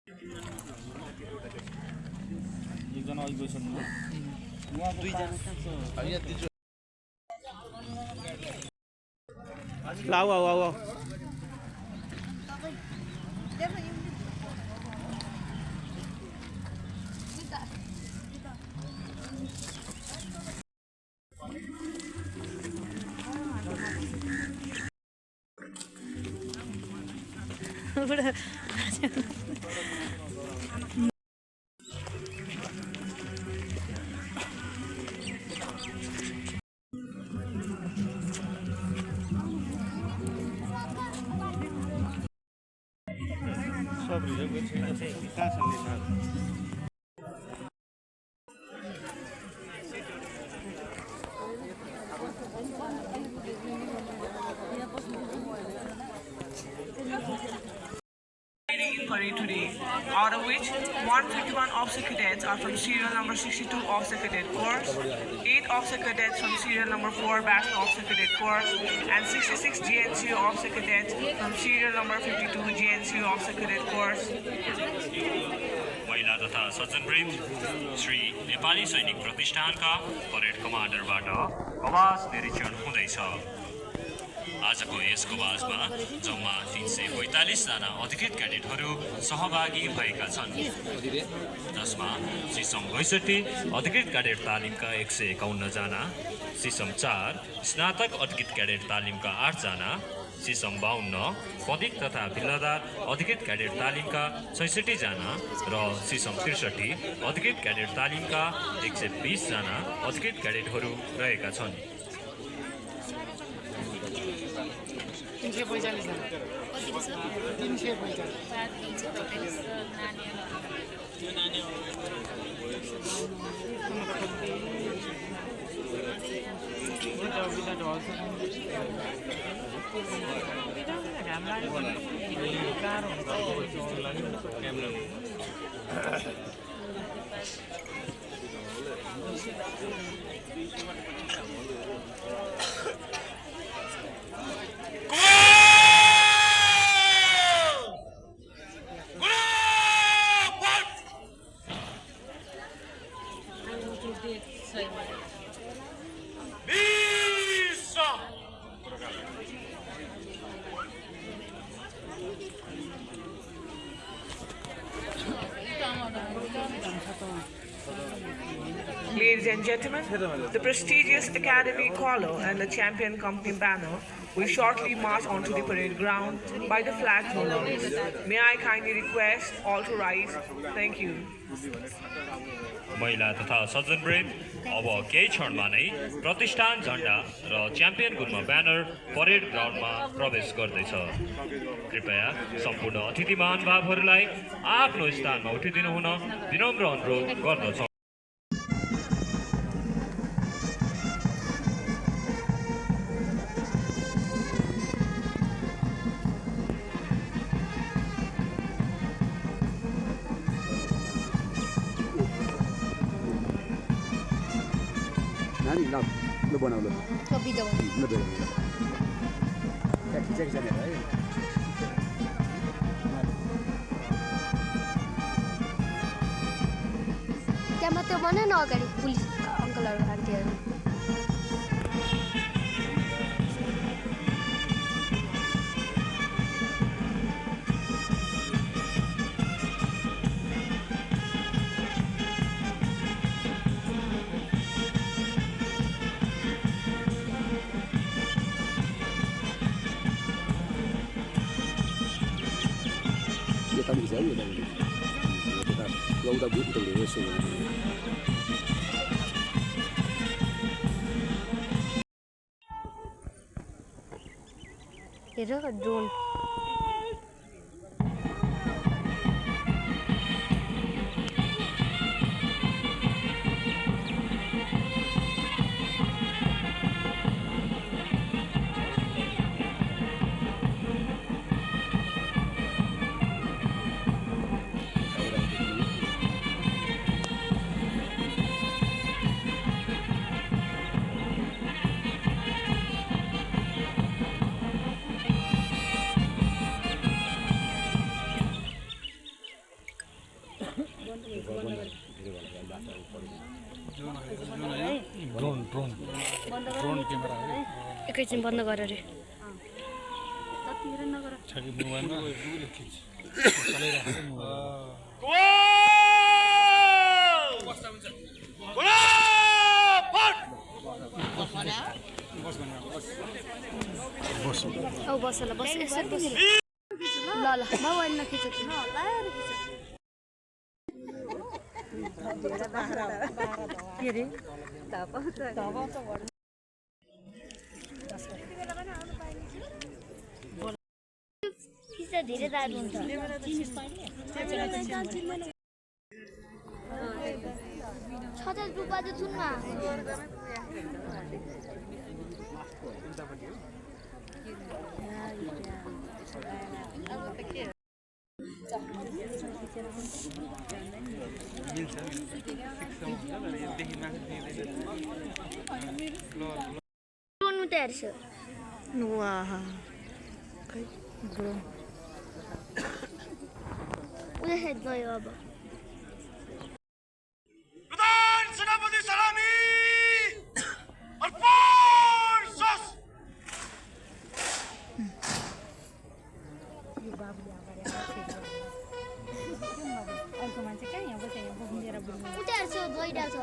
एकजना अघि गइसक्नु भयो दुईजना लाऊ आऊ आऊ सब रिजर्भ चाहिँ कहाँ छ parade today, out of which 151 officer cadets are from serial number 62 officer cadet course, 8 officer cadets from serial number 4 bachelor officer cadet course, and 66 GNCO officer cadets from serial number 52 GNCO officer cadet course. महिला तथा सज्जनवृन्द श्री नेपाली सैनिक प्रतिष्ठानका parade कमान्डरबाट आवाज निरीक्षण हुँदैछ। आजको यस कवाजमा जम्मा 345 जना अधिकृत क्याडेटहरू सहभागी भएका छन्, जसमा सिसम 62 अधिकृत क्याडेट तालिमका 151 जना, सिसम 4 स्नातक अधिकृत क्याडेट तालिमका 8 जना, सिसम 52 पदिक तथा भिल्लादार अधिकृत क्याडेट तालिमका 66 जना र सिसम 63 अधिकृत क्याडेट तालिमका 120 जना अधिकृत क्याडेटहरू रहेका छन्। Ladies and gentlemen, the prestigious Academy collar and the champion company banner will shortly march onto the parade ground by the flag holders. May I kindly request all to rise? Thank you. महिला तथा सज्जनवृन्द अब केही क्षणमा नै प्रतिष्ठान झण्डा र champion गुल्म banner parade ग्राउन्डमा प्रवेश गर्दैछ। कृपया सम्पूर्ण अतिथि महानुभावहरूलाई आफ्नो स्थानमा उठिदिनु हुन विनम्र अनुरोध गर्दछौँ। Lo बनाऊ ल कपी दो ल दे खिचा खिचा है क्या मतलब भने न अगाडि police अंकलहरु आन्टीहरु Kami bisa ya dan kita udah butuh dulu semua. हेर ड्रोन ड्रोन क्यामेरा हो एकैछिन बन्द गर रे छकी मोबाइलमा खिच चलाइराखेको औ बस ल बस यसरी बस ल ल मोबाइल नखिच ल के रे किसा धेरै दार हुन्छ 6000 रुपैयाँ त सुनमा ड्रोन तयार छ वाह खै ड्रोन उले हेड गयो अब प्रधान सेनापति सलामी अर्पण सस उतार छ गइडा छ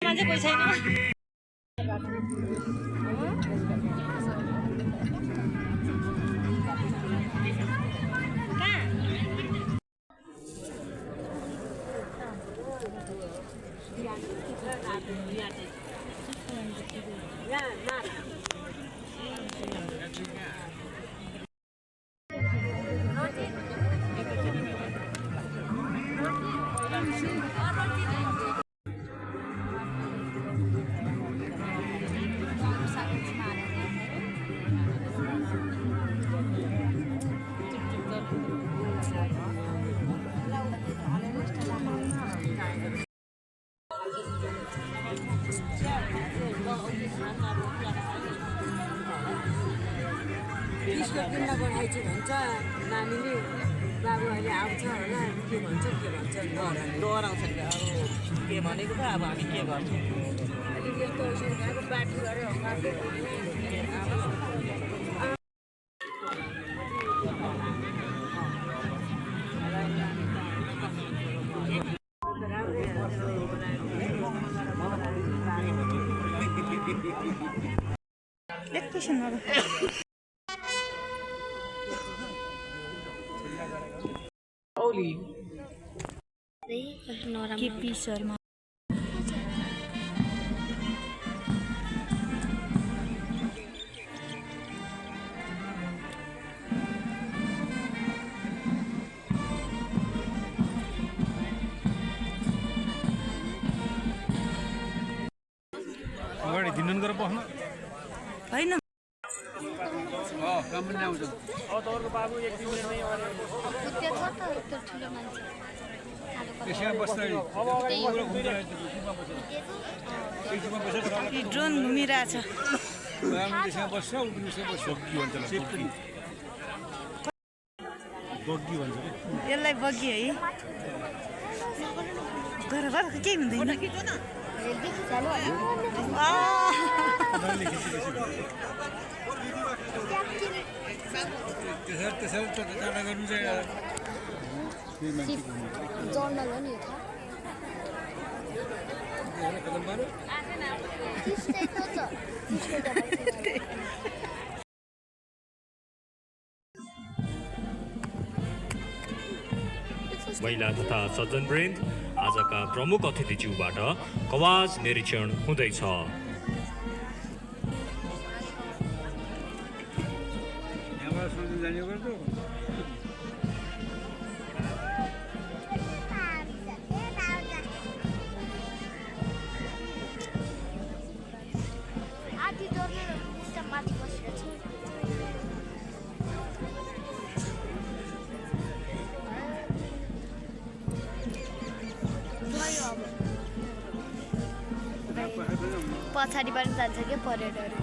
मान्छे कोही छैन भन्छ नानीले बाबु अहिले आउँछ होला के भन्छ डराउँछ नि अब के भनेको त अब हामी के गर्छौँ अहिले यस्तो सुर्खाएको बाटो गरेर के पिसहरुमा अगाडि दिनुन गरेर बस्न हैन काम पनि आउँछ तपाईँको बाबु एक दिन नै त्यो छ त त्यो ठुलो मान्छे त्यसमा बस्दै ड्रोन घुमिरहेछ त्यसमा बस्छ उनीसँग बस्छ बग्गी भन्छ रे यसलाई बगी है गर गर केही हुँदैन त्यसरी त टाढा गर्नु चाहिँ जर्नल हो नि महिला तथा सज्जनवृन्द आजका प्रमुख अतिथिज्यूबाट कवाज निरीक्षण हुँदैछ। पछाडिबाट जान्छ क्या परेडहरू।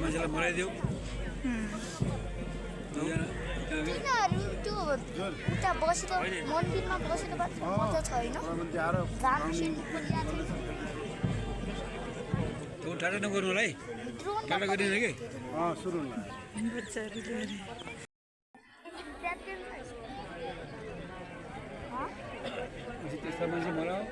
मान्छेलाई मराइदेऊ त्यो उता बसेर मन्दिरमा बसेर मजा छैन। टाटा नगर्नु होला है, टाटा गरिँदैन कि सुरु त्यस्ता मान्छे मराओ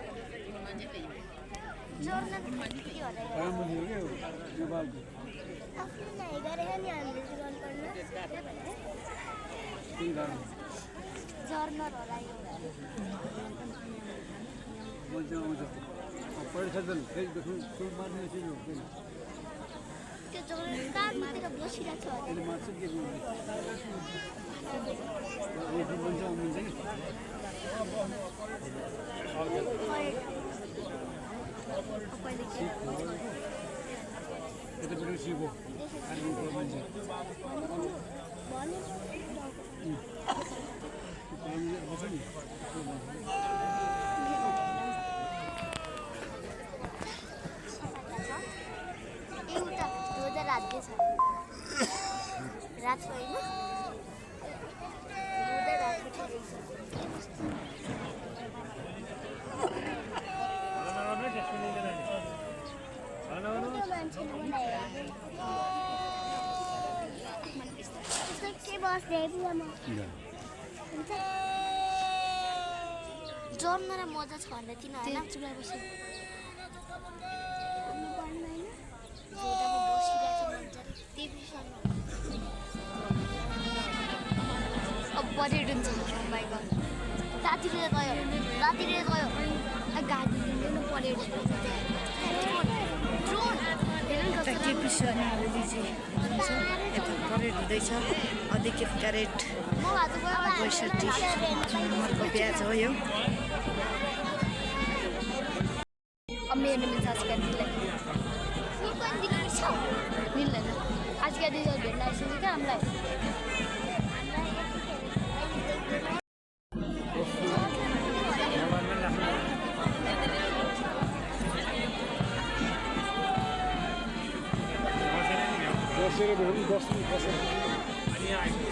जर्नर मजा छ भने तिनीहरूलाई चुला बस्यो अब परेड हुन्छ बाइक रातिले गयो गाडी लिँदैन परेड परेड हुँदैछ। अधिकृत क्यारेट 62 नम्बरको ब्याज हो यो। अब मेरो मिल्छ आज का मिल्दैन। आज का रिजल्ट भेट्न आइसक्यो क्या हामीलाई।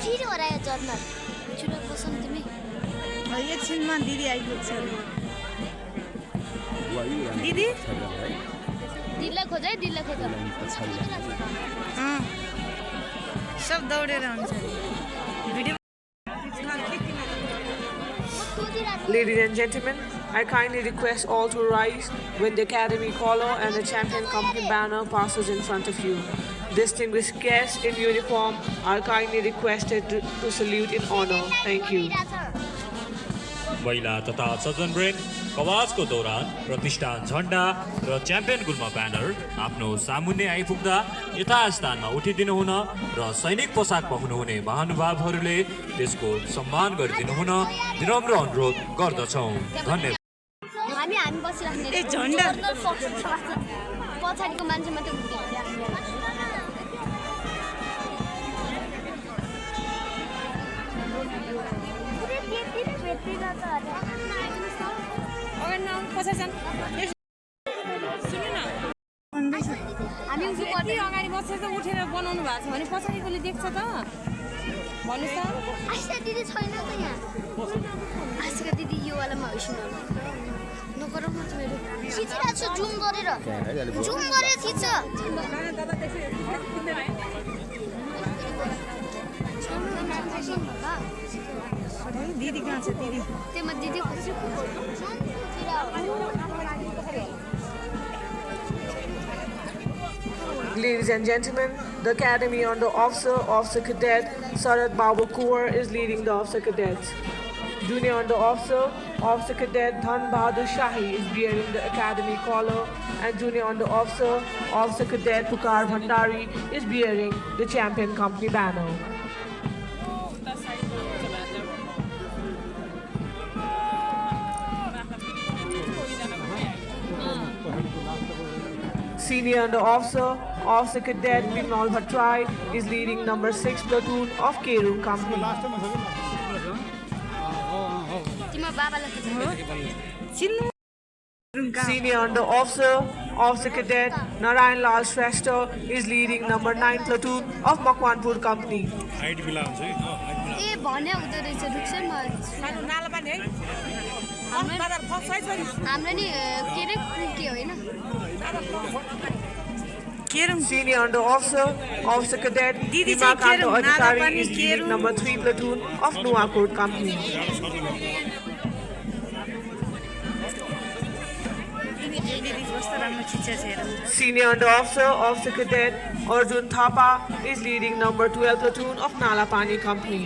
छिटो हरायो जर्नल छिटो बस्नु तिमी। एकछिनमा दिदी आइपुग्छ। दिदी दिदीलाई खोज है, दिदीलाई खोज। सब दौडेर हुन्छ। Ladies and gentlemen, I kindly request all to rise when the Academy color and the champion company banner passes in front of you. Distinguished guests in uniform are kindly requested to salute in honor. Thank you. महिला तथा सज्जनवृन्द कवाजको दौरान प्रतिष्ठान झण्डा र champion Gulma banner आफ्नो सामुन्ने आइपुग्दा यथास्थानमा उठिदिनु हुन र सैनिक पोसाकमा हुनुहुने महानुभावहरूले त्यसको सम्मान गरिदिनु हुन विनम्र अनुरोध गर्दछौँ। धन्यवाद। हामी बसिराख्ने ए झण्डा पछाडिको मान्छे मात्रै उठ्छ। अगाडि बसेर उठेर बनाउनु भएको छ भने पछाडिकोले देख्छ त भन्नुहोस् त। आशिका दिदी छैन त यहाँ। आशिका दिदी यो वालामा होइसिन नगरौँ न मेरो खिचिरहेको छु जुम गरेर खिच्छ। आउँछ दिदी त्यसमा दिदी Ladies and gentlemen, the Academy under Officer Cadet Sarad Babu Kaur is leading the Officer Cadets. Junior under Officer Cadet Dhan Bahadur Shahi is bearing the Academy collar, and Junior under Officer Cadet Pukar Bhandari is bearing the Champion Company banner. Senior under Officer Cadet Bimal Bhattrai is leading number 6 platoon of Kerung Company. तिम्रो बाबालाई Senior under Officer Cadet Narayan Lal Shrestha is leading number 9 platoon of Makwanpur Company. Height बिला हुन्छ कि ए भने हुँदो रहेछ रुक्सन नाला पानी है हाम्रो नि के रे के होइन Senior under Officer Cadet Himakanta Adhikari is leading number 3 platoon of Nuwakot Company. Senior under Officer Cadet Arjun Thapa is leading number 12 platoon of Nalapani Company.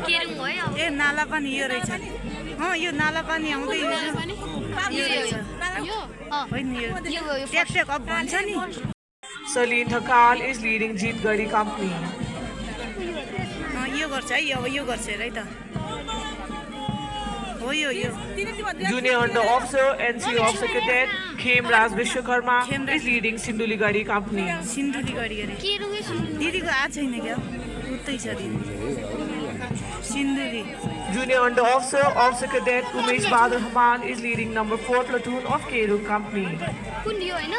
Kerung भयो ए नाला पानी यो रहेछ यो नाला पानी आउँदै यो होइन यो ट्याक अप भन्छ नि Saleen Thakal is leading Jeet Gadi Company. यो गर्छ है अब यो गर्छ है त हो यो Junior under NC Officer Cadet Khem Raj Vishwakarma is leading Sinduligadi Company. Sindhuli गरी अरे केरुङै सुन्नु दिदीको आज छैन क्या उतै छ दिदी Sindhuli Junior under Officer Cadet Umesh Bahadur Haman is leading number 4 platoon of Kerung Company. कुन यो होइन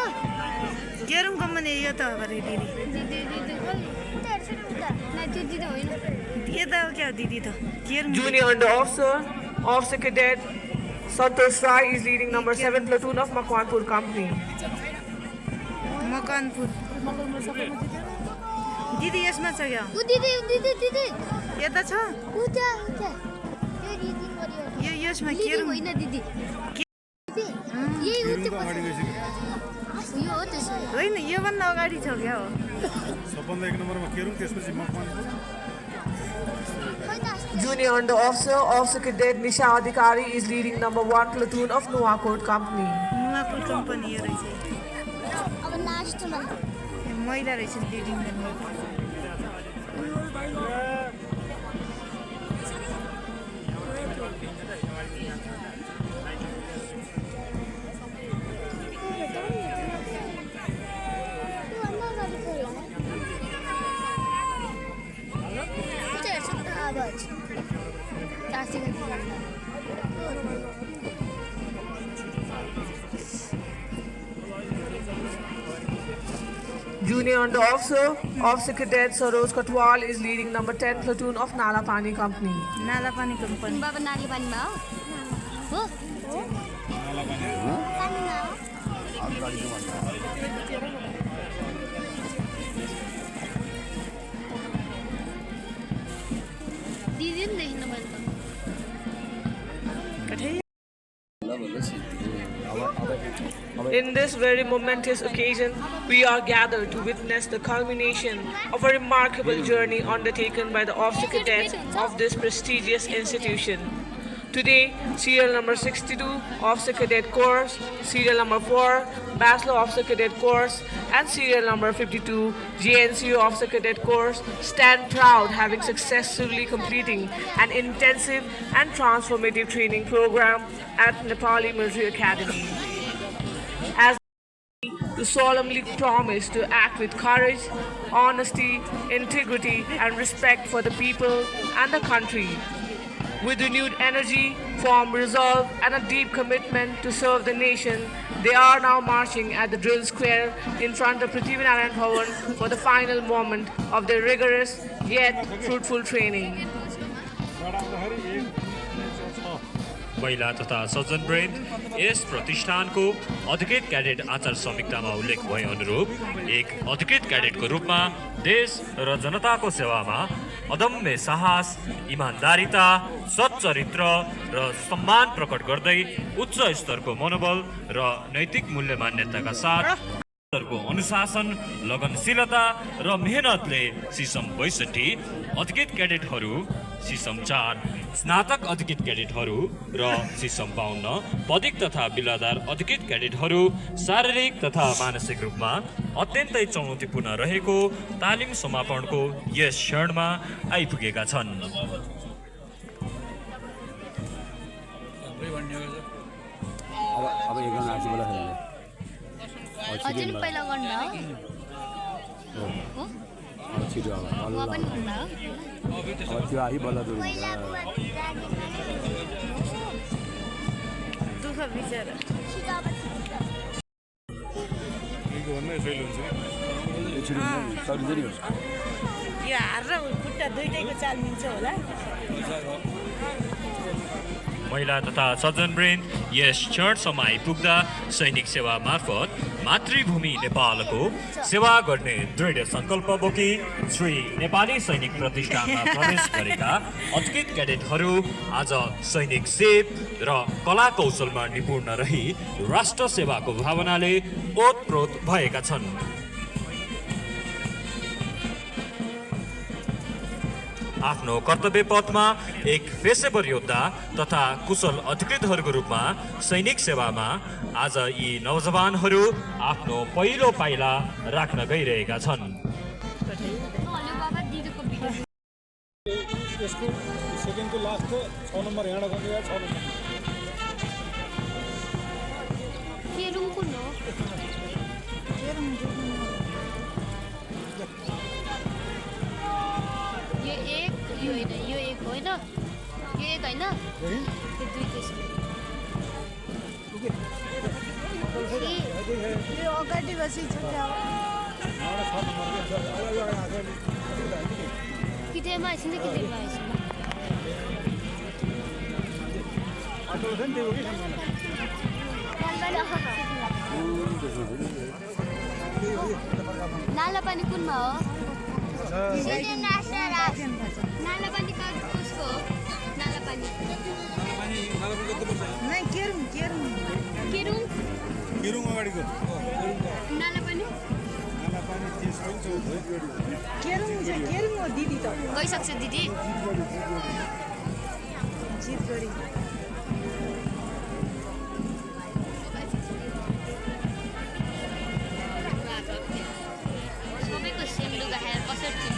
केरुङको पनि यो त अरे दिदी दिदी दिदी न त्यो दिदी होइन यो त क्या हो दिदी त Kerung Junior under Officer Cadet Santosh Rai is leading number 7 platoon of Makwanpur Company. Makanpur दिदी यसमा छ क्या उ दिदी दिदी दिदी यता छ उता उता यो दिदी गरियो यो यसमा दिदी केरुङ होइन दिदी यही उता यो हो त्यसो होइन योभन्दा अगाडि छ क्या हो सबभन्दा एक नम्बरमा केरुङ त्यसपछि Makwanpur Junior under Officer Cadet Nisha Adhikari is leading number 1 platoon of Nuwakot Company. Nuwakot company यो रहेछ अब लास्टमा महिला रहेछ दिदी Junior under Officer Cadet Saroj Katwal is leading number 10 platoon of Nalapani Company. नाला पानी कम्पनी बाबा नाली पानीमा हो दिदी नि देख्न मैले In this very momentous occasion, we are gathered to witness the culmination of a remarkable journey undertaken by the officer cadets of this prestigious institution. Today, serial number 62, Officer Cadet Course, serial number 4, Bachelor Officer Cadet Course, and serial number 52, JNCU Officer Cadet Course, stand proud having successfully completing an intensive and transformative training program at Nepali Military Academy. As to solemnly promise to act with courage, honesty, integrity, and respect for the people and the country. With renewed energy, firm resolve, and a deep commitment to serve the nation, they are now marching at the drill square in front of Prithvinarayan Bhavan for the final moment of their rigorous yet fruitful training. महिला तथा सज्जनवृन्द यस प्रतिष्ठानको अधिकृत cadet आचार संहितामा उल्लेख भए अनुरूप एक अधिकृत क्याडेटको रूपमा देश र जनताको सेवामा अदम्य साहस, इमान्दारिता, सच्चरित्र र सम्मान प्रकट गर्दै उच्च स्तरको मनोबल र नैतिक मूल्य मान्यताका साथ स्तरको अनुशासन, लगनशीलता र मेहनतले सिसम 62 अधिकृत क्याडेटहरू, सिसम 4 स्नातक अधिकृत क्याडेटहरू र सिसम 52 पदिक तथा बिल्लादार अधिकृत क्याडेटहरू शारीरिक तथा मानसिक रूपमा अत्यन्तै चुनौतीपूर्ण रहेको तालिम समापनको यस क्षणमा आइपुगेका छन्। अब एकजना आछि बोला खेल्ने अझै नि पहिला गर्नु हो छिटो अब म पनि गर्नु अब त्यो आइ बल्ल दुर हुन्छ दुःख बिचरा यो हार र खुट्टा दुइटैको चाल मिल्छ होला। महिला तथा सज्जनवृन्द यस क्षणसम्म आइपुग्दा सैनिक सेवा मार्फत मातृभूमि नेपालको सेवा गर्ने दृढ सङ्कल्प बोकी श्री नेपाली सैनिक प्रतिष्ठानमा प्रवेश गरेका अधिकृत क्याडेटहरू आज सैनिक सेव र कला कौशलमा निपुण रही राष्ट्र सेवाको भावनाले ओतप्रोत भएका छन्। आफ्नो कर्तव्य पथमा एक पेशेवर योद्धा तथा कुशल अधिकृतहरूको रूपमा सैनिक सेवामा आज यी नौजवानहरू आफ्नो पहिलो पाइला राख्न गइरहेका छन्। यसको सेकेन्डको लास्टको 6 नम्बर यहाँ गर्नु या 6 नम्बर यो एक होइन यो अगाडि बसी कितेमा आइसिन्छ कितेमा आइसिन्छ नाला पानी कुनमा हो नाला पानी कसको नाला पानी नै केरुङ अगाडिको नाला पानी केरुङ हो दिदी त गइसक्छ दिदी जित गरी सबैको सेम लुगा खाएर कसरी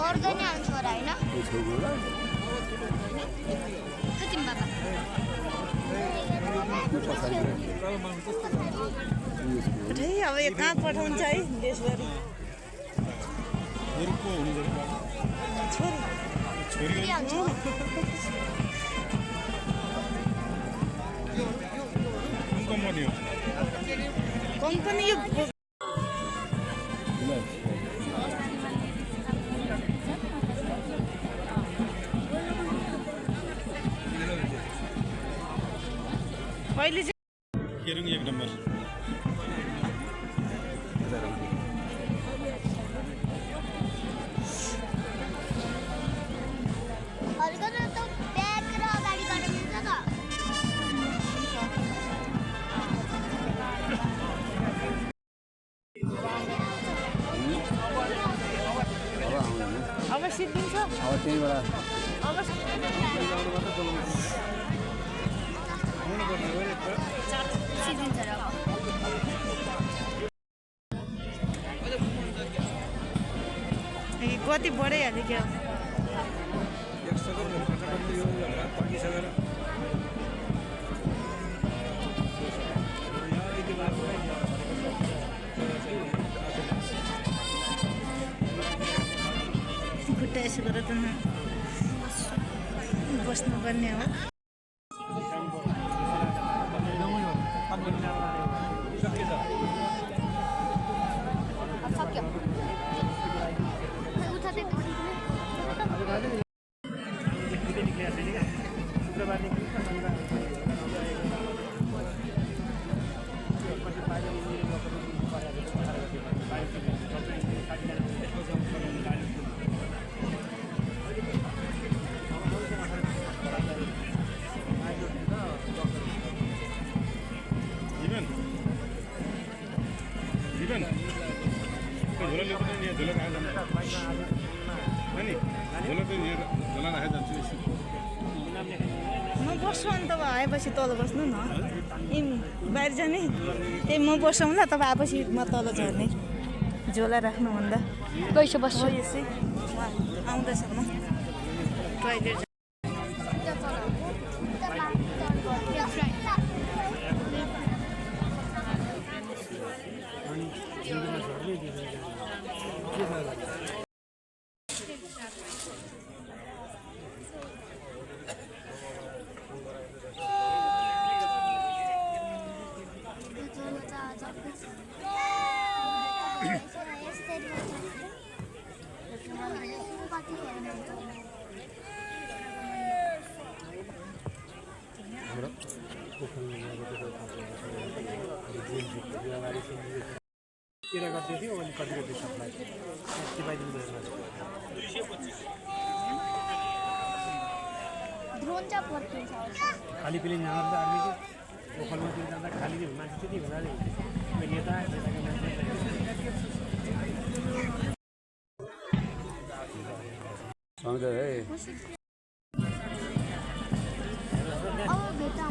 अर्गनी हाल्नु छोरा होइन कति बाबा अब यो कहाँ पठाउँछ है देशभरि छोरी हाल्छु कम्पनी यो पहिले केरुङ 1 नम्बर अब सिद्धिन्छ अब त्यहीबाट सिद्धिन्छ र गति बढाइहाल्यो क्या खुट्टा यसो गरेर त बस्नुपर्ने हो सक्यो उठा म बस्छु अनि तपाईँ आएपछि तल बस्नु न ए बाहिर जाने त्यही म बस्छौँ ल तपाईँ आएपछि म तल झर्ने झोला राख्नुभन्दा पैसा बस्छु यसै आउँदैछ म टोइलेट ड्रोनच्या पर्किन्छ खाली पिले यहाँ आर्मीको ओखलमा त्यो जाँदा खाली मान्छे त्यति हुँदा यता सँगै है अब भेट्दा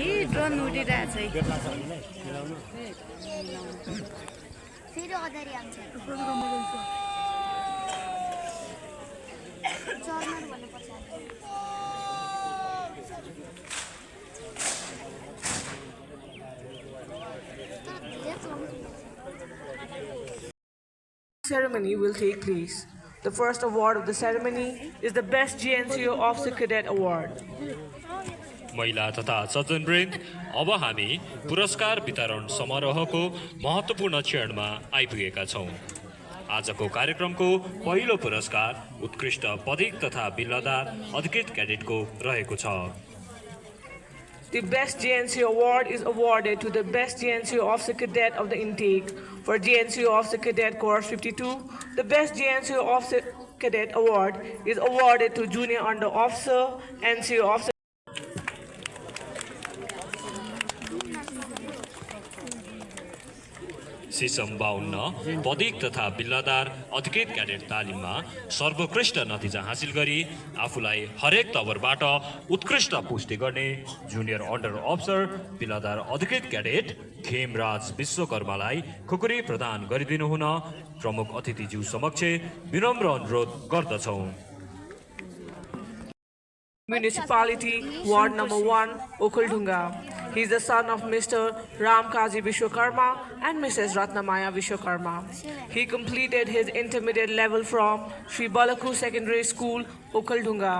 ए ड्रोन उडिरहेछ है फेरि अगाडि आउँछ चर्नर भन्नुपर्छ Ceremony will take place. The first award of the ceremony is the Best GNCO Officer Cadet Award. महिला तथा सज्जनवृन्द अब हामी पुरस्कार वितरण समारोहको महत्त्वपूर्ण क्षणमा आइपुगेका छौँ। आजको कार्यक्रमको पहिलो पुरस्कार उत्कृष्ट पदक तथा बिल्लादार अधिकृत क्याडेटको रहेको छ। The Best GNCO Award is awarded to the Best GNCO Officer Cadet of the intake for GNCO Officer Cadet Course 52. The Best GNCO Officer Cadet Award is awarded to Junior Under Officer, NCO Officer. Sesame 52 पदक तथा बिल्लादार अधिकृत cadet तालिममा सर्वोत्कृष्ट नतिजा हासिल गरी आफूलाई हरेक तवरबाट उत्कृष्ट पुष्टि गर्ने जुनियर अन्डर अफिसर बिल्लादार अधिकृत क्याडेट खेमराज विश्वकर्मालाई खुकुरी प्रदान गरिदिनु हुन प्रमुख अतिथिज्यू समक्ष विनम्र अनुरोध गर्दछौँ। Municipality, Ward Number 1, Okhaldhunga. He is the son of Mr. Ramkaji Vishwakarma and Mrs. Ratnamaya Vishwakarma. He completed his intermediate level from Sri Balaku Secondary School, Okhaldhunga.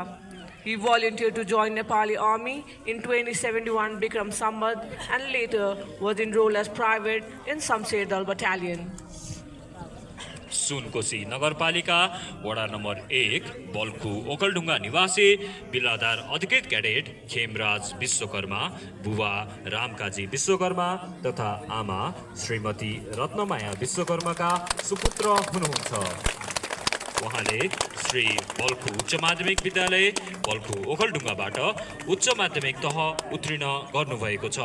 He volunteered to join Nepali Army in 2071 Bikram Sambat and later was enrolled as private in Samserdal Battalion. Sunkoshi नगरपालिका वडा number 1 Balkhu Okhaldhunga निवासी बिल्लादार अधिकृत cadet Khemraj Vishwakarma बुबा रामकाजी विश्वकर्मा तथा आमा श्रीमती रत्नमाया विश्वकर्माका सुपुत्र हुनुहुन्छ। उहाँले श्री बल्खु उच्च माध्यमिक विद्यालय बल्खु ओखलढुङ्गाबाट उच्च माध्यमिक तह उत्तीर्ण गर्नुभएको छ।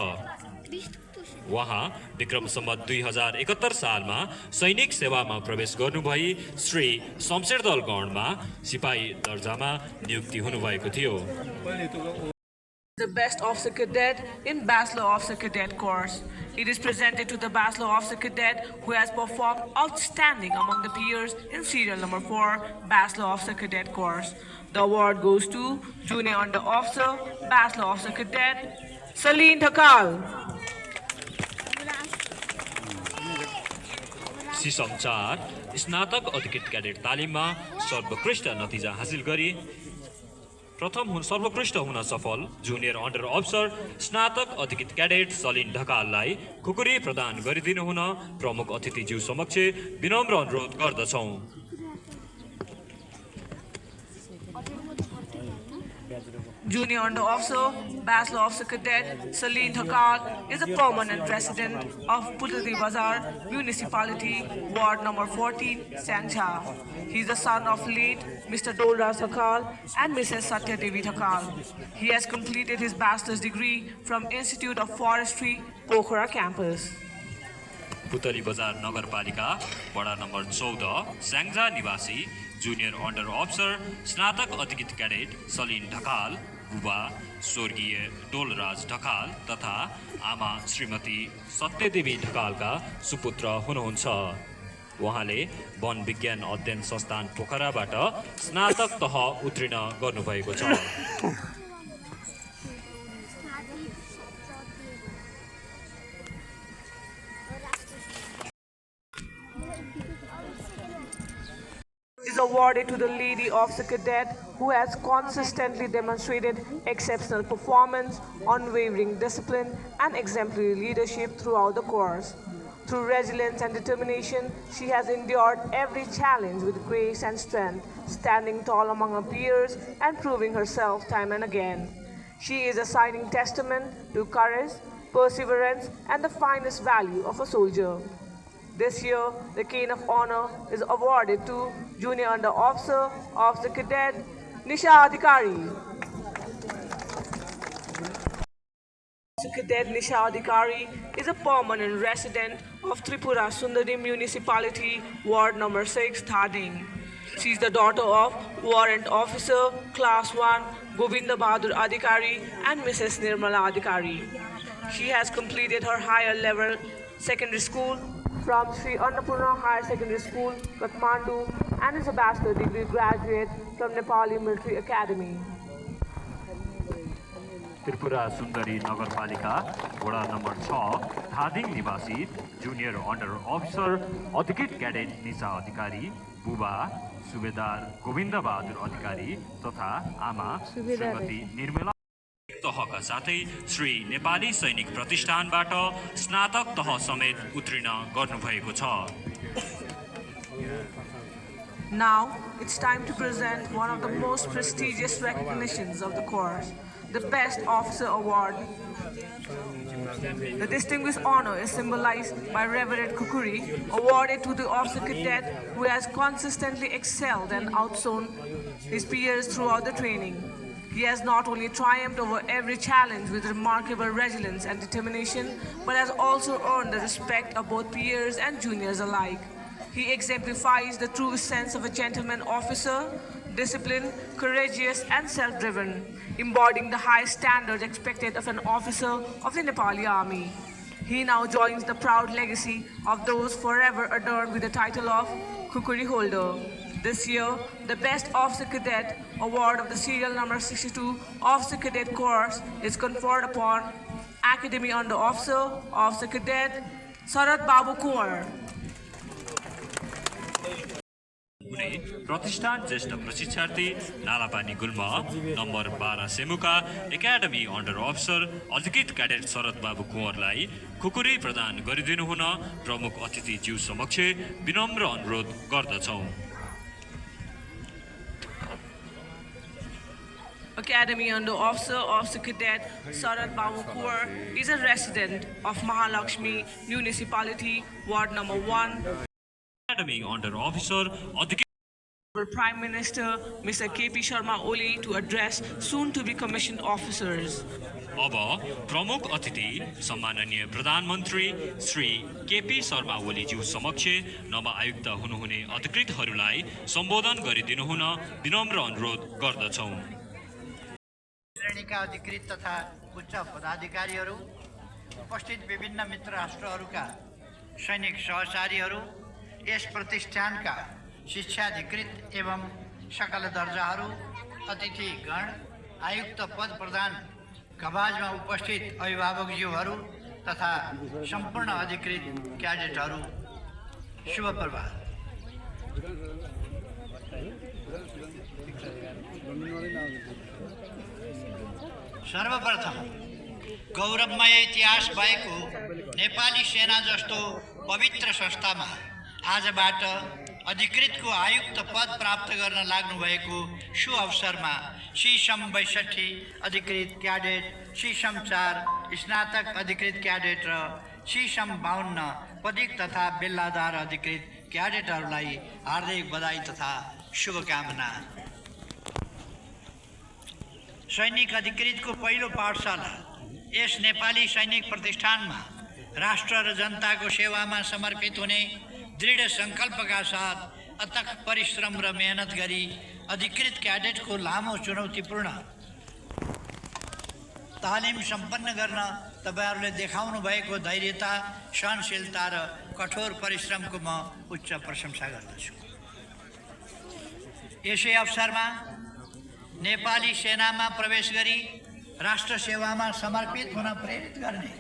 उहाँ विक्रम सम्वत 2071 सालमा सैनिक सेवामा प्रवेश गर्नुभई श्री शमशेरदल गणमा सिपाही दर्जामा नियुक्ति हुनुभएको थियो। The Best Officer Cadet in Bachelor Officer Cadet course. It is presented to the Bachelor Officer Cadet who has performed outstanding among the peers in serial number 4 Bachelor Officer Cadet course. The award goes to Junior Under Officer, Bachelor Officer Cadet, Saleen Thakal. Sesame 4 स्नातक अधिकृत cadet तालिममा सर्वोत्कृष्ट नतिजा हासिल गरी सर्वोत्कृष्ट हुन सफल जुनियर अन्डर अफिसर स्नातक अधिकृत क्याडेट सलिन ढकाललाई खुकुरी प्रदान गरिदिनु हुन प्रमुख अतिथिज्यू समक्ष विनम्र अनुरोध गर्दछौँ। Junior Under Officer, Bachelor Officer Cadet Saleen Thakal is a permanent resident of Putati Bazar Municipality, Ward Number 14, Sangcha. He is the son of late Mr. Dolraj Thakal and Mrs. Satya Devi Thakal. He has completed his bachelor's degree from Institute of Forestry, Pokhara campus. पुतली बजार नगरपालिका वडा number 14 Syangja निवासी junior under officer स्नातक अधिकृत cadet saline Dhakal, बुबा स्वर्गीय डोलराज ढकाल तथा आमा श्रीमती सत्यदेवी ढकालका सुपुत्र हुनुहुन्छ। उहाँले वन विज्ञान अध्ययन संस्थान पोखराबाट स्नातक तह उत्तीर्ण गर्नुभएको छ। Is awarded to the Lady Officer Cadet who has consistently demonstrated exceptional performance, unwavering discipline, and exemplary leadership throughout the course. Through resilience and determination, she has endured every challenge with grace and strength, standing tall among her peers and proving herself time and again. She is a shining testament to courage, perseverance, and the finest value of a soldier. This year, the Cane of Honor is awarded to Junior Under Officer Cadet Nisha Adhikari. Officer Cadet Nisha Adhikari is a permanent resident of Tripura Sundari Municipality, Ward Number 6, Thading. She is the daughter of Warrant Officer Class 1 Govinda Bahadur Adhikari and Mrs. Nirmala Adhikari. She has completed her higher level secondary school from Sri Annapurna Higher Secondary School, Kathmandu, and is a bachelor degree graduate from Nepali Military Academy. Tripura Sundari नगरपालिका वडा number 6 Dhading निवासी junior under officer अधिकृत cadet Nisha अधिकारी, बुबा सुबेदार गोविन्द बहादुर अधिकारी तथा आमा श्रीमती निर्मला तहका साथै श्री नेपाली सैनिक प्रतिष्ठानबाट स्नातक तह समेत उत्तीर्ण गर्नुभएको छ। Now, it's time to present one of the most prestigious recognitions of the course, the Best Officer Award. The distinguished honor is symbolized by Reverend Kukuri, awarded to the officer cadet who has consistently excelled and outshone his peers throughout the training. He has not only triumphed over every challenge with remarkable resilience and determination, but has also earned the respect of both peers and juniors alike. He exemplifies the true sense of a gentleman officer, disciplined, courageous, and self-driven, embodying the high standards expected of an officer of the Nepali Army. He now joins the proud legacy of those forever adorned with the title of Kukuri holder. This year, the Best Officer Cadet Award of the serial number 62 Officer Cadet course is conferred upon Academy Under Officer Cadet Sarat Babu Kumar. प्रतिष्ठान ज्येष्ठ प्रशिक्षार्थी नालापानी गुल्मा number 12 सेमुका academy under officer अधिकृत cadet Sharad Babu कुँवरलाई खुकुरी प्रदान गरिदिनु हुन प्रमुख अतिथि ज्यू समक्ष विनम्र अनुरोध गर्दछौं। Academy Under Officer Cadet Sarat Babu Kumar is a resident of Mahalakshmi Municipality, Ward Number 1. Academy Under Officer अधिकृत Prime Minister Mr. K.P. Sharma Oli to address soon-to-be commissioned officers. अब प्रमुख अतिथि सम्माननीय प्रधानमन्त्री श्री केपी शर्मा ओलीज्यू समक्ष नव आयुक्त हुनुहुने अधिकृतहरूलाई सम्बोधन गरिदिनु हुन विनम्र अनुरोध गर्दछौं। श्रेणीका अधिकृत तथा उच्च पदाधिकारीहरू, उपस्थित विभिन्न मित्र राष्ट्रहरूका सैनिक सहचारीहरू, यस प्रतिष्ठानका शिक्षाधिकृत एवं सकल दर्जाहरू, अतिथिगण, आयुक्त पद प्रदान कवाजमा उपस्थित अभिभावकज्यूहरू तथा सम्पूर्ण अधिकृत क्याडेटहरू, शुभ प्रभात। सर्वप्रथम गौरवमय इतिहास भएको नेपाली सेना जस्तो पवित्र संस्थामा आजबाट अधिकृतको आयुक्त पद प्राप्त गर्न लाग्नुभएको सु अवसरमा सीसम 62 अधिकृत क्याडेट, सीसम 4 स्नातक अधिकृत क्याडेट र सीसम 52 पदिक तथा बेल्लादार अधिकृत क्याडेटहरूलाई हार्दिक बधाई तथा शुभकामना। सैनिक अधिकृतको पहिलो पाठशाला यस नेपाली सैनिक प्रतिष्ठानमा राष्ट्र र जनताको सेवामा समर्पित हुने दृढ सङ्कल्पका साथ अथक परिश्रम र मेहनत गरी अधिकृत क्याडेटको लामो चुनौतीपूर्ण तालिम सम्पन्न गर्न तपाईहरुले देखाउनु भएको धैर्यता, सहनशीलता र कठोर परिश्रमको म उच्च प्रशंसा गर्दछु। यसै अवसरमा नेपाली सेनामा प्रवेश गरी राष्ट्र सेवामा समर्पित हुन प्रेरित गर्ने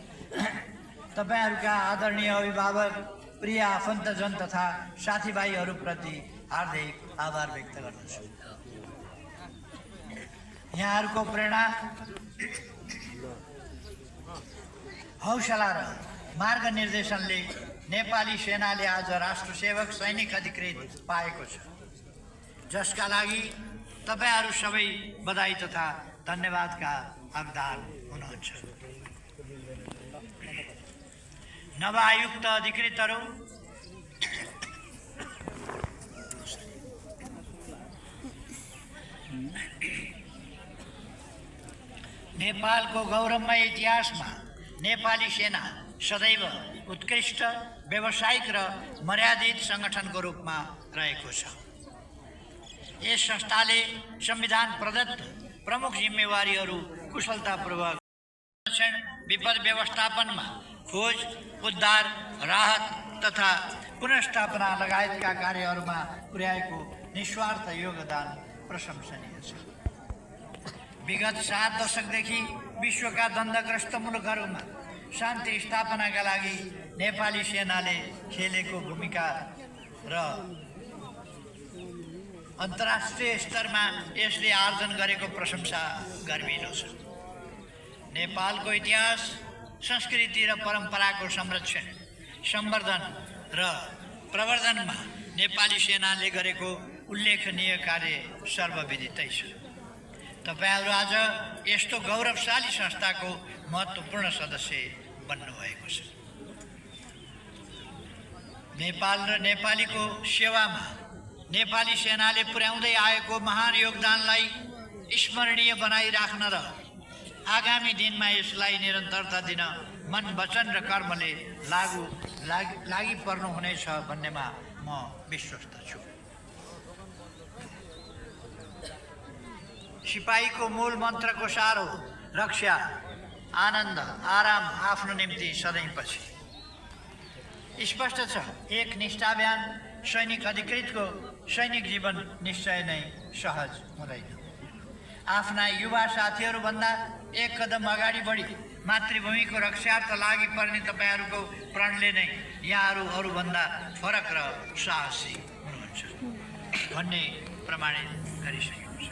तपाईहरुका आदरणीय अभिभावक, प्रिय आफन्तजन तथा साथीभाइहरुप्रति हार्दिक आभार व्यक्त गर्दछु। यहाँहरुको प्रेरणा, हौसला र मार्गनिर्देशनले नेपाली सेनाले आज राष्ट्र सेवक सैनिक अधिकृत पाएको छ, जसका लागि तपाईहरु सबै बधाई तथा धन्यवादका हकदार हुनुहुन्छ। नवआयुक्त अधिकृतहरू, नेपालको गौरवमय इतिहासमा नेपाली सेना सदैव उत्कृष्ट व्यावसायिक र मर्यादित सङ्गठनको रूपमा रहेको छ। यस संस्थाले संविधान प्रदत्त प्रमुख जिम्मेवारीहरू कुशलतापूर्वक विपद व्यवस्थापनमा खोज, उद्धार, राहत तथा पुनर्स्थापना लगायतका कार्यहरूमा पुर्याएको निस्वार्थ योगदान प्रशंसनीय छ। विगत 7 दशकदेखि विश्वका द्वन्द्वग्रस्त मुलुकहरूमा शान्ति स्थापनाका लागि नेपाली सेनाले खेलेको भूमिका र अन्तर्राष्ट्रिय स्तरमा यसले आर्जन गरेको प्रशंसा गर्मिलो छ। नेपालको इतिहास, संस्कृति र परम्पराको संरक्षण, संवर्धन र प्रवर्धनमा नेपाली सेनाले गरेको उल्लेखनीय कार्य सर्वविदितै छ। तपाईहरु आज यस्तो गौरवशाली संस्थाको महत्त्वपूर्ण सदस्य बन्नुभएको छ। नेपाल र नेपालीको सेवामा नेपाली सेनाले पुर्याउँदै आएको महान योगदानलाई स्मरणीय बनाइराख्न र आगामी दिनमा यसलाई निरन्तरता दिन मन, वचन र कर्मले लागि पर्नुहुनेछ भन्नेमा म विश्वस्त छु। सिपाहीको मूल मन्त्रको सार हो रक्षा, आनन्द, आराम आफ्नो निम्ति सधैँ पछि। स्पष्ट छ, एक निष्ठावान सैनिक अधिकृतको सैनिक जीवन निश्चय नै सहज हुँदैन। आफ्ना युवा साथीहरूभन्दा एक कदम अगाडि बढी मातृभूमिको रक्षार्थ लागि पर्ने तपाईहरुको प्रणले नै यहाँहरू अरूभन्दा फरक र साहसी हुनुहुन्छ भन्ने प्रमाणित गरिसकेको छ।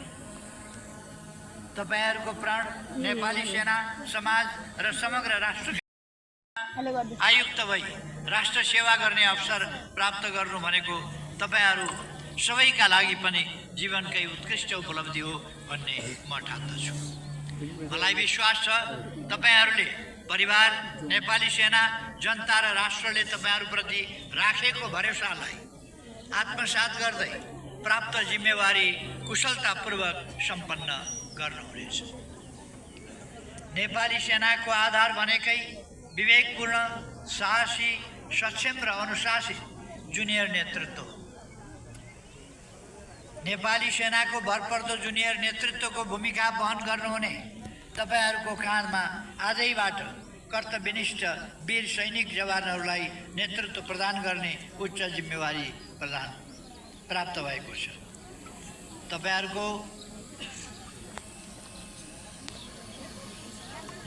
तपाईहरुको प्रण नेपाली सेना, समाज र समग्र राष्ट्र आयुक्त भई राष्ट्र सेवा गर्ने अवसर प्राप्त गर्नु भनेको तपाईहरु सबैका लागि पनि जीवनकै उत्कृष्ट उपलब्धि हो भन्ने म ठान्दछु। मलाई विश्वास छ तपाईहरुले परिवार, नेपाली सेना, जनता र राष्ट्रले तपाईहरुप्रति राखेको भरोसालाई आत्मसात गर्दै प्राप्त जिम्मेवारी कुशलतापूर्वक सम्पन्न गर्नुहुनेछ। नेपाली सेनाको आधार भनेकै विवेकपूर्ण, साहसी, सक्षम र अनुशासित जुनियर नेतृत्व हो। नेपाली सेनाको भरपर्दो जुनियर नेतृत्वको भूमिका वहन गर्नुहुने तपाईहरुको काँधमा आजैबाट कर्तव्यनिष्ठ वीर सैनिक जवानहरूलाई नेतृत्व प्रदान गर्ने उच्च जिम्मेवारी प्राप्त भएको छ। तपाईहरुको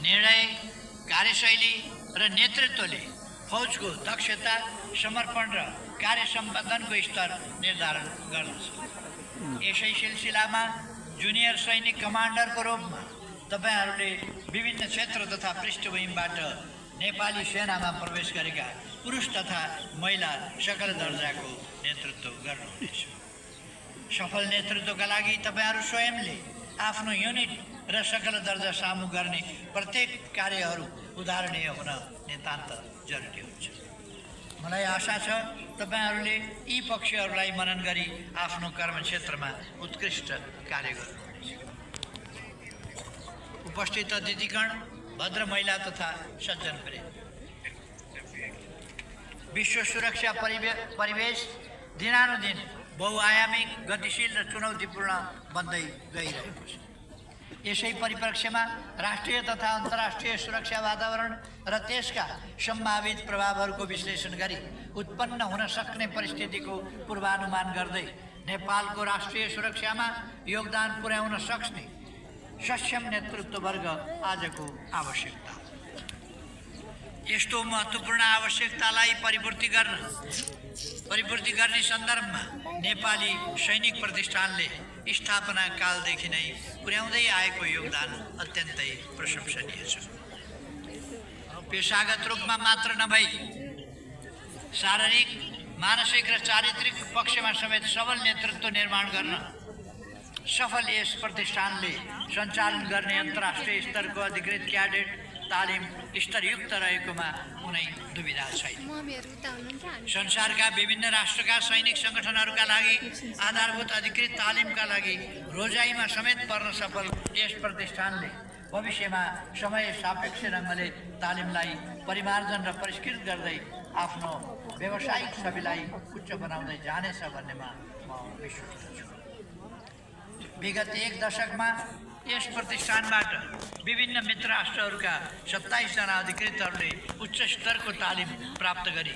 निर्णय, कार्यशैली र नेतृत्वले फौजको दक्षता, समर्पण र कार्य सम्पादनको स्तर निर्धारण गर्दछ। यसै सिलसिलामा जुनियर सैनिक कमान्डरको रूपमा तपाईहरुले विभिन्न क्षेत्र तथा पृष्ठभूमिबाट नेपाली सेनामा प्रवेश गरेका पुरुष तथा महिला सकल दर्जाको नेतृत्व गर्नुहुनेछ। सफल नेतृत्वका लागि तपाईहरु स्वयंले आफ्नो युनिट र सकल दर्जा सामु गर्ने प्रत्येक कार्यहरू उदाहरणीय हुन नितान्त जरुरी हुन्छ। मलाई आशा छ तपाईहरुले यी पक्षहरूलाई मनन गरी आफ्नो कर्मक्षेत्रमा उत्कृष्ट कार्य गर्नुहुनेछ। उपस्थित अतिथिगण, भद्र महिला तथा सज्जन प्रेमी, विश्व सुरक्षा परिवेश दिनानुदिन बहुआयामिक गतिशील र चुनौतीपूर्ण बन्दै गइरहेको छ। यसै परिप्रेक्ष्यमा राष्ट्रिय तथा अन्तर्राष्ट्रिय सुरक्षा वातावरण र त्यसका सम्भावित प्रभावहरूको विश्लेषण गरी उत्पन्न हुन सक्ने परिस्थितिको पूर्वानुमान गर्दै नेपालको राष्ट्रिय सुरक्षामा योगदान पुर्याउन सक्ने सक्षम नेतृत्ववर्ग आजको आवश्यकता। यस्तो महत्त्वपूर्ण आवश्यकतालाई परिपूर्ति गर्ने सन्दर्भमा नेपाली सैनिक प्रतिष्ठानले स्थापना कालदेखि नै पुर्याउँदै आएको योगदान अत्यन्तै प्रशंसनीय छ। पेशागत रूपमा मात्र नभई शारीरिक, मानसिक र चारित्रिक पक्षमा समेत सबल नेतृत्व निर्माण गर्न सफल यस प्रतिष्ठानले सञ्चालन गर्ने अन्तर्राष्ट्रिय स्तरको अधिकृत क्याडेट तालिम स्तरयुक्त रहेकोमा कुनै दुविधा छैन। संसारका विभिन्न राष्ट्रका सैनिक सङ्गठनहरूका लागि आधारभूत अधिकृत तालिमका लागि रोजाइमा समेत पर्न सफल यस प्रतिष्ठानले भविष्यमा समय सापेक्ष ढङ्गले तालिमलाई परिमार्जन र परिष्कृत गर्दै आफ्नो व्यावसायिक छविलाई उच्च बनाउँदै जानेछ भन्नेमा म विश्वस्त छु। विगत एक दशकमा यस प्रतिष्ठानबाट विभिन्न मित्र राष्ट्रहरूका 27 जना अधिकृतहरूले उच्च स्तरको तालिम प्राप्त गरी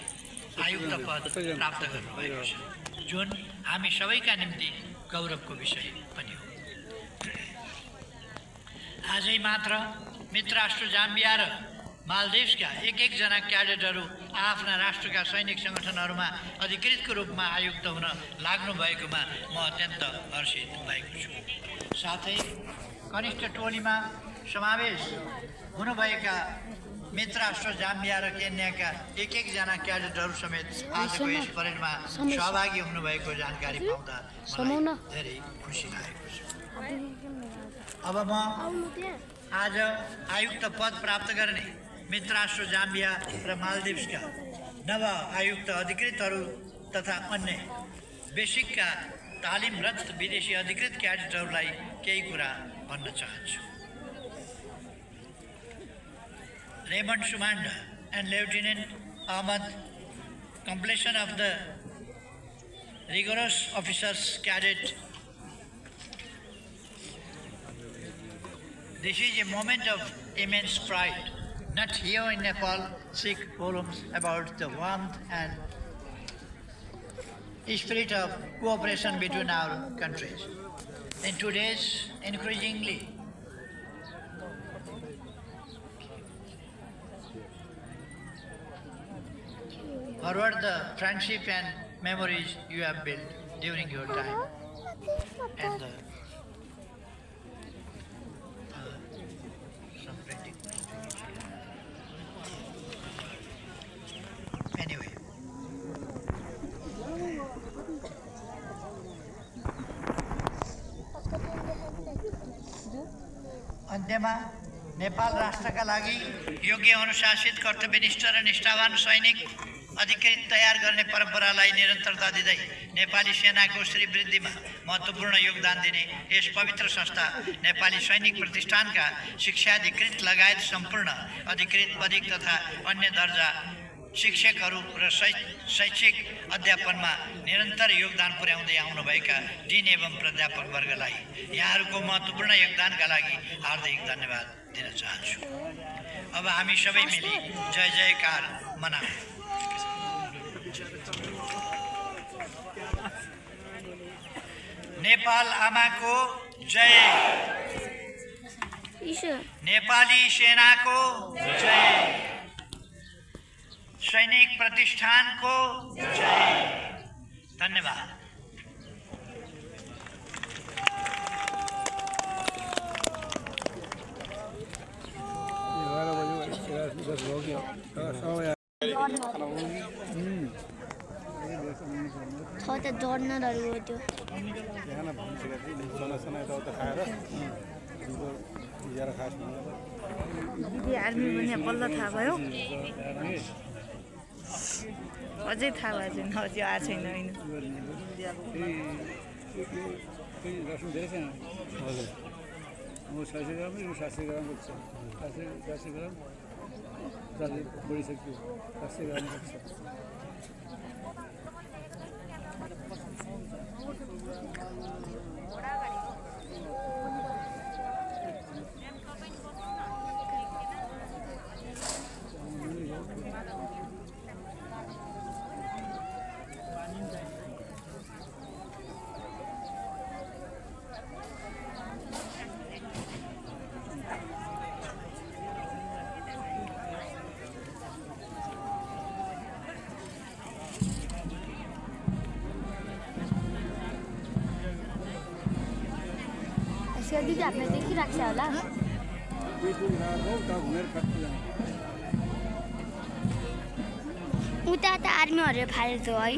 आयुक्त पद प्राप्त गर्नुभएको छ, जुन हामी सबैका निम्ति गौरवको विषय पनि हो। आजै मात्र मित्र राष्ट्र जाम्बिया र मालदिभ्सका एक जना क्याडेटहरू आफ्ना राष्ट्रका सैनिक सङ्गठनहरूमा अधिकृतको रूपमा आयुक्त हुन लाग्नु भएकोमा म अत्यन्त हर्षित भएको छु। साथै कनिष्ठ टोलीमा समावेश हुनुभएका मित्र राष्ट्र जाम्बिया र केन्याका एक जना क्याडेटहरू समेत आजको यस परेडमा सहभागी हुनुभएको जानकारी पाउँदा मलाई धेरै खुसी लागेको छ। अब म आज आयुक्त पद प्राप्त गर्ने मित्र राष्ट्र जाम्बिया र मालदिभ्सका नव आयुक्त अधिकृतहरू तथा अन्य बेसिकका तालिमरत विदेशी अधिकृत क्याडेटहरूलाई केही कुरा भन्न चाहन्छु। Raymond Sumanda and Lieutenant Ahmad, completion of the rigorous officers cadet. This is a moment of immense pride, not here in Nepal, seek forums about the warmth and spirit of cooperation between our countries. In today's increasingly forward the friendship and memories you have built during your time and anyway. अन्त्यमा नेपाल राष्ट्रका लागि योग्य अनुशासित कर्तव्यनिष्ठ र निष्ठावान सैनिक अधिकृत तयार गर्ने परम्परालाई निरन्तरता दिँदै नेपाली सेनाको श्रीवृद्धिमा महत्त्वपूर्ण योगदान दिने यस पवित्र संस्था नेपाली सैनिक प्रतिष्ठानका शिक्षाधिकृत लगायत सम्पूर्ण अधिकृत पदिक तथा अन्य दर्जा शिक्षकहरू र शैक्षिक अध्यापनमा निरन्तर योगदान पुर्याउँदै आउनुभएका डिन एवं प्राध्यापकवर्गलाई यहाँहरूको महत्त्वपूर्ण योगदानका लागि हार्दिक धन्यवाद दिन चाहन्छु। अब हामी सबै मिली जय जयकार मनाऊ। नेपाल आमाको जय, नेपाली सेनाको जय, सैनिक प्रतिष्ठानको जय। धन्यवाद। जर्नलहरू त्यो दिदी आर्मी भने बल्ल थाहा भयो, अझै थाहा भएको छैन, अझै आएको छैन। होइन 600 ग्राम 700 ग्राम छ, 400 ग्राम बढिसक्यो, 700 ग्राम छ। आसिका दिदी हामीले देखिरहेको छ होला उता त आर्मीहरूले फालेको है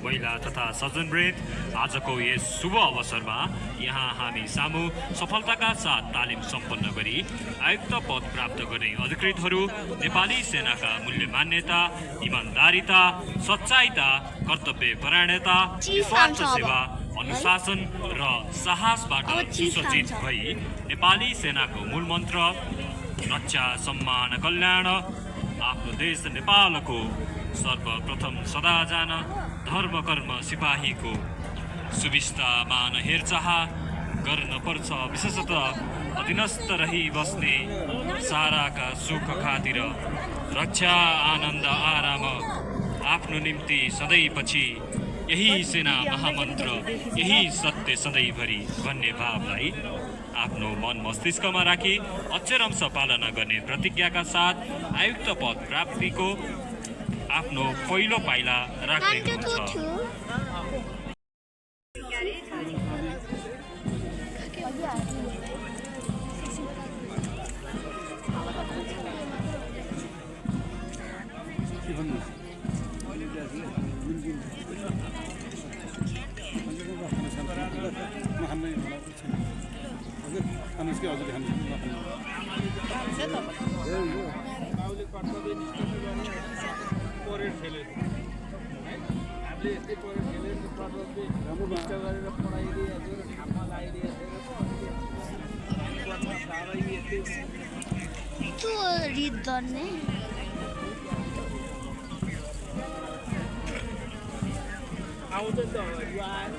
महिला तथा सज्जनवृन्द आजको यस शुभ अवसरमा यहाँ हामी सामु सफलताका साथ तालिम सम्पन्न गरी आयुक्त पद प्राप्त गर्ने अधिकृतहरू नेपाली सेनाका मूल्य मान्यता इमान्दारिता सच्चाइता कर्तव्य परायणता निस्वार्थ सेवा अनुशासन र साहसबाट सुसज्जित भई नेपाली सेनाको मूल मन्त्र रक्षा सम्मान कल्याण आफ्नो देश नेपालको सर्वप्रथम सदा जान धर्म कर्म सिपाहीको सुविस्ता मान हेरचाह गर्न पर्छ विशेषतः अधीनस्थ रही बस्ने साराका सुख खातिर रक्षा आनन्द आराम आफ्नो निम्ति सधैँ पछि यही सेना महामन्त्र यही सत्य सधैँभरि भन्ने भावलाई आफ्नो मन मस्तिष्कमा राखी अक्षरंश पालना गर्ने प्रतिज्ञाका साथ आयुक्त पद प्राप्तिको आफ्नो पहिलो पाइला राख्दै हुनुहुन्छ त्यो रिड गर्ने आउँछ नि त यो आएर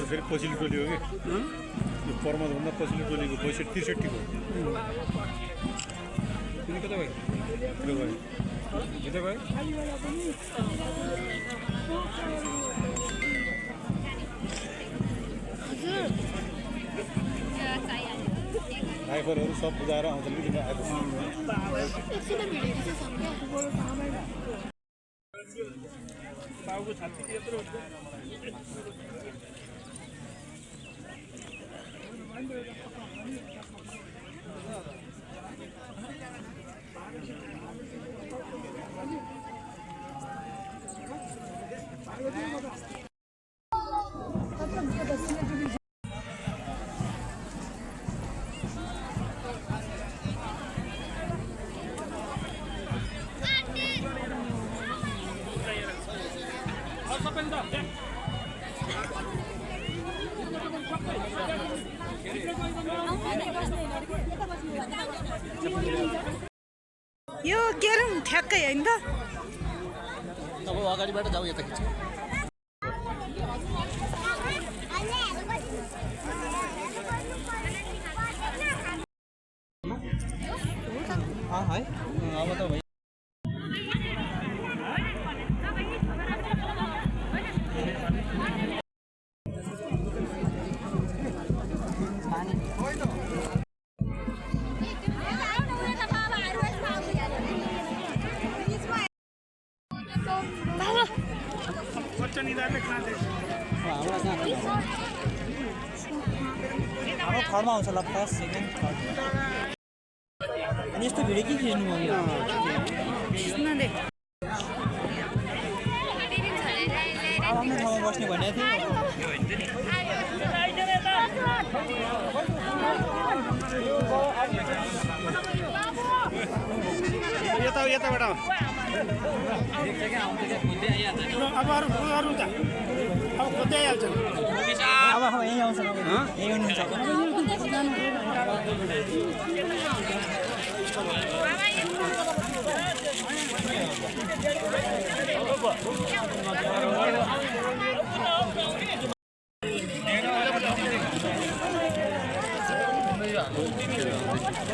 फेरि पछिल्लो टोली हो कि यो पर्मभन्दा पछिल्लो टोलीको 63 को तिमी कता भयो भित्र गयो ड्राइभरहरू सब बुझाएर आउँछन् कि बाबुको छाती यत्रो यो केरम ठ्याक्कै होइन त अब अगाडिबाट जाऊ यता खिच्छ है अब त भाइ अब थर्डमा आउँछ ल फर्स्ट सेकेन्ड थर्ड अनि यस्तो भिडियो के खिच्नु भयो अब आफ्नो ठाउँमा बस्ने भनेको थियो यताबाट अब अरू त अब खोज्दै आइहाल्छ अब यहीँ आउँछ यहीँ हुनुहुन्छ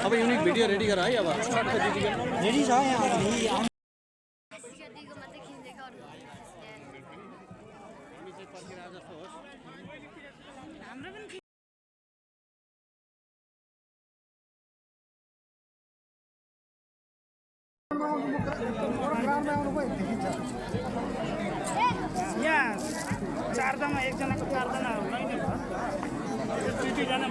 अब युनिक भिडियो रेडी गर है अब रेडी छ यहाँ यहाँ चारजना एकजनाको चारजना होला नि दुईजना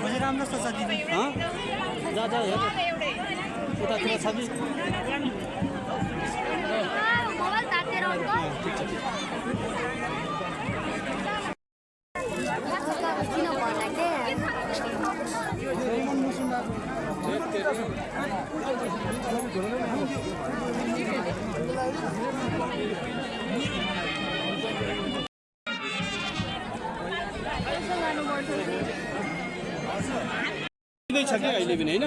बसेर राम्रो छ दिदी जा जा हेर उतातिर छ कि मोबाइल तातेर छ कि अहिले पनि होइन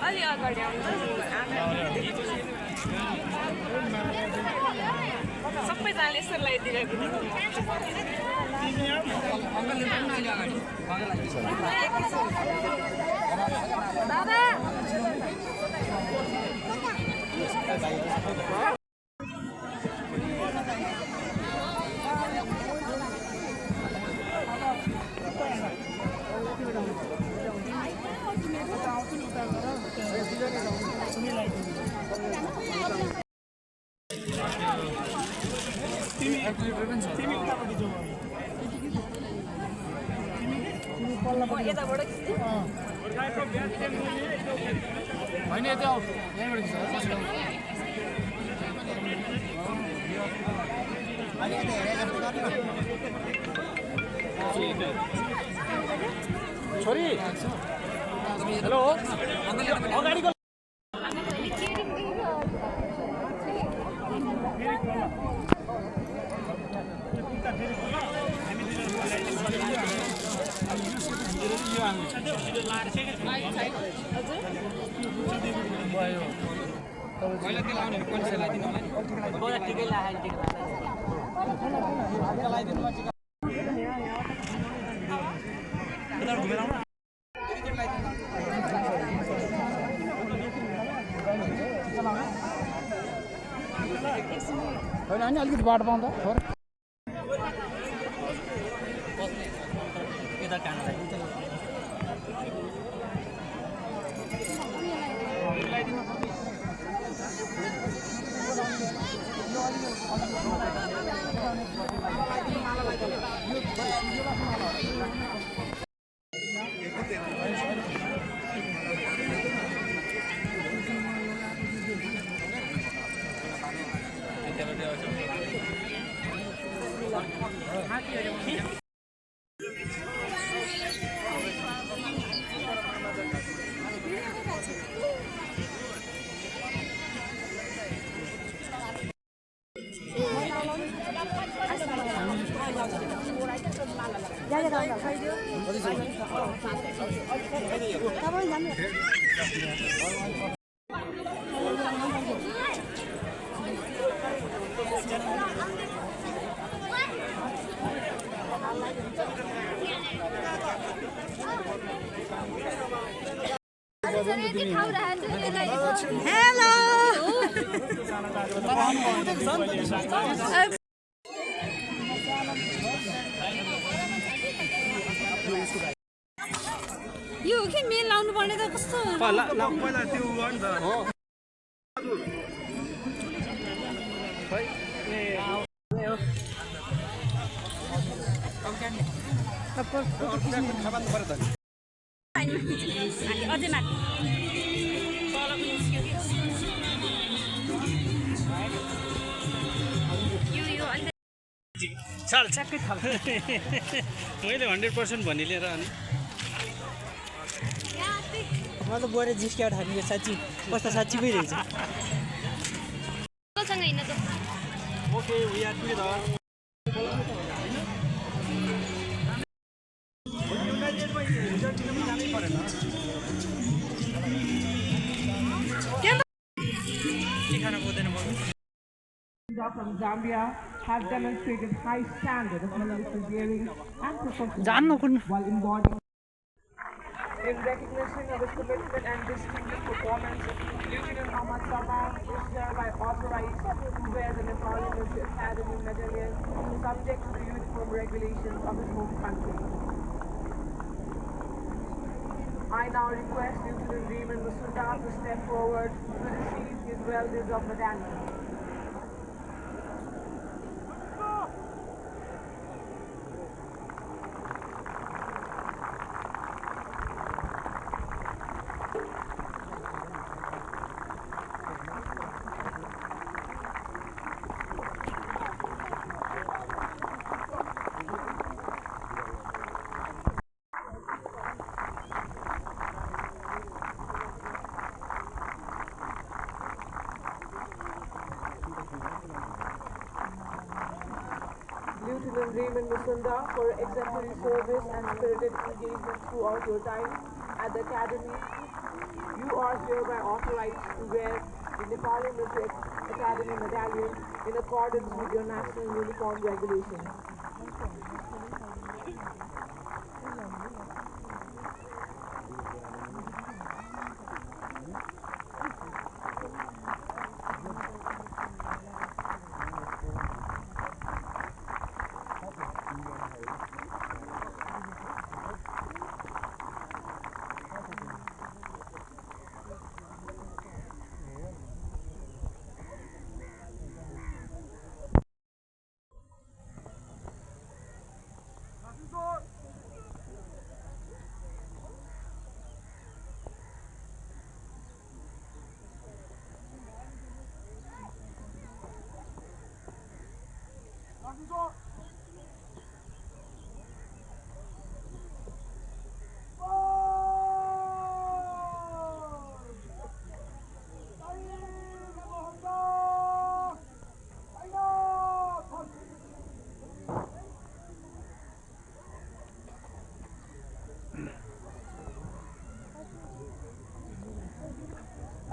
अलि अगाडि सबैजनाले यसो लगाइदिरहेको होइन यता आऊ यहाँबाट छोरी हेलो अगाडिको होइन अलिकति बाटो पाउँदा यो के मेल लाउनु पर्ने त कस्तो पहिला त्यो गर्नु त हो अझै माथि चल ट्याक्कै थाल मैले 100% भनिलिएर अनि म त बोरे जिस्क्याउ ठानी साँच्ची कस्तो साँच्ची पो रहेछ okay we are together Zambia have demonstrated high standard of military bearing and professionalism while embodying. In recognition of his commitment and distinguished performance, Lieutenant Ahmad Sabah is hereby authorized to wear the Nepali Military Academy medallion subject to the uniform regulations of his home country. I now request Lieutenant Raymond Masunda to step forward to receive his well-deserved medallion. Lieutenant Raymond Masunda for exemplary service and spirited engagement throughout your time at the Academy. You are hereby authorized to wear the Nepali Military Academy medallion in accordance with your national uniform regulations.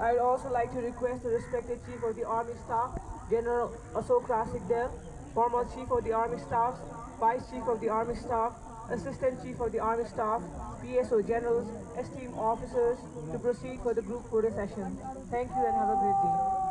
I'd also like to request the respected Chief of the Army Staff, General Ashok Rasikdel, former Chief of the Army Staff, Vice Chief of the Army Staff, Assistant Chief of the Army Staff, PSO Generals, esteemed officers, to proceed for the group photo session. Thank you and have a great day.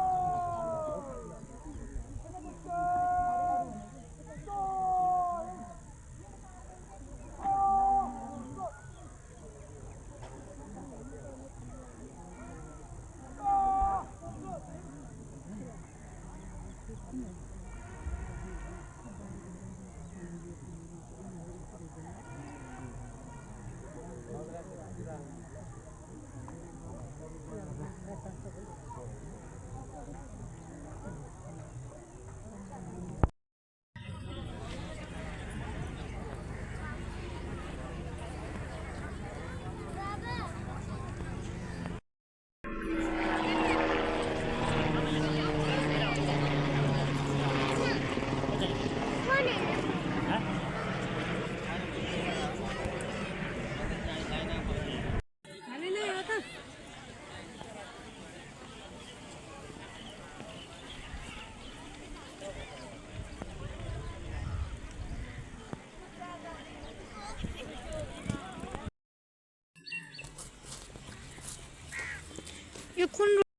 यो कुन